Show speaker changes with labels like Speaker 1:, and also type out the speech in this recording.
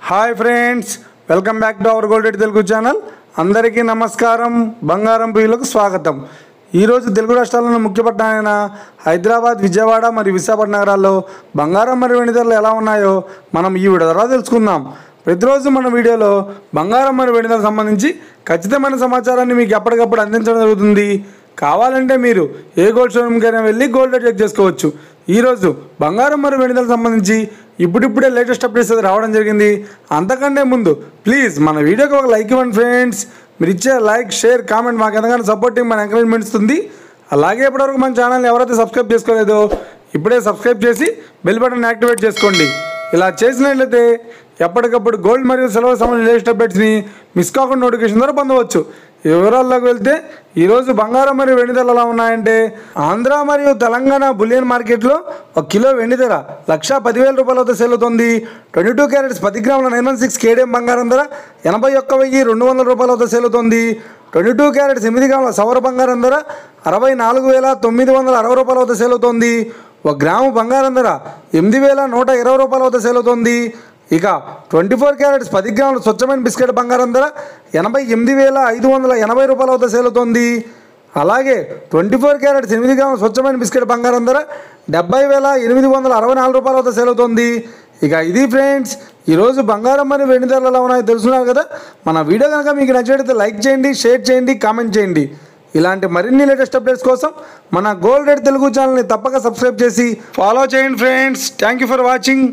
Speaker 1: Hi friends, welcome back to our gold rate Telugu channel. అందరికీ నమస్కారం. బంగారం ప్రియులకు స్వాగతం. ఈరోజు తెలుగు రాష్ట్రాల్లోని ముఖ్య పట్టణాలైన హైదరాబాద్, విజయవాడ మరియు విశాఖపట్నం నగరాల్లో బంగారం మరియు వెండి ధరలు ఎలా ఉన్నాయో మనం ఈ వీడియో ద్వారా తెలుసుకుందాం. ప్రతిరోజు మన వీడియోలో బంగారం మరియు వెండి ధరలకు సంబంధించి ఖచ్చితమైన సమాచారాన్ని మీకు ఎప్పటికప్పుడు అందించడం జరుగుతుంది. కావాలంటే మీరు ఏ గోల్డ్ షోరూమ్కైనా వెళ్ళి గోల్డ్ రేట్ చెక్ చేసుకోవచ్చు. ఈరోజు బంగారం మరియు వెండి ధరలకు సంబంధించి ఇప్పుడిప్పుడే లేటెస్ట్ అప్డేట్స్ రావడం జరిగింది. అంతకంటే ముందు ప్లీజ్ మన వీడియోకి ఒక లైక్ ఇవ్వండి ఫ్రెండ్స్. మీరు ఇచ్చే లైక్, షేర్, కామెంట్ మాకు ఎంతగానో సపోర్టింగ్, మన ఎంకరేజ్మెంట్ ఇస్తుంది. అలాగే ఇప్పటివరకు మన ఛానల్ని ఎవరైతే సబ్స్క్రైబ్ చేసుకోలేదో ఇప్పుడే సబ్స్క్రైబ్ చేసి బెల్ బటన్ యాక్టివేట్ చేసుకోండి. ఇలా చేసినట్లయితే ఎప్పటికప్పుడు గోల్డ్ మరియు సిల్వర్ సంబంధించిన లేటెస్ట్ అప్డేట్స్ని మిస్ కాకుండా నోటిఫికేషన్ ద్వారా పొందవచ్చు. ఈ వివరాల్లోకి వెళ్తే ఈరోజు బంగారం మరియు వెండి ధరలు ఎలా ఉన్నాయంటే, ఆంధ్ర మరియు తెలంగాణ బులియన్ మార్కెట్లో 1 కిలో వెండి ధర 1,10,000 రూపాయల వద్ద సేల్ అవుతుంది. 22 క్యారెట్స్ 10 గ్రాముల 916 కేడిఎం బంగారం ధర 81,200 రూపాయల వద్ద సేల్ అవుతుంది. 22 క్యారెట్స్ 8 గ్రాముల సవర బంగారం ధర 64,960 రూపాయల వద్ద సేల్ అవుతుంది. 1 గ్రాము బంగారం ధర 8,120 రూపాయల వద్ద సేల్ అవుతుంది. ఇక 24 క్యారెట్స్ 10 గ్రాముల స్వచ్ఛమైన బిస్కెట్ బంగారం ధర 88,580 రూపాయల వద్ద సేల్ అవుతుంది. అలాగే 24 క్యారెట్స్ 8 గ్రాముల స్వచ్ఛమైన బిస్కెట్ బంగారం ధర 70,864 రూపాయల వద్ద సేల్ అవుతుంది. ఇక ఇది ఫ్రెండ్స్, ఈరోజు బంగారం మరియు వెండి ధరలు ఎలా ఉన్నాయో తెలుసుకున్నారు కదా. మన వీడియో కనుక మీకు నచ్చినట్లయితే లైక్ చేయండి, షేర్ చేయండి, కామెంట్ చేయండి. ఇలాంటి మరిన్ని లేటెస్ట్ అప్డేట్స్ కోసం మన గోల్డ్ రేట్ తెలుగు ఛానల్ని తప్పక సబ్స్క్రైబ్ చేసి ఫాలో చేయండి friends. Thank you for watching.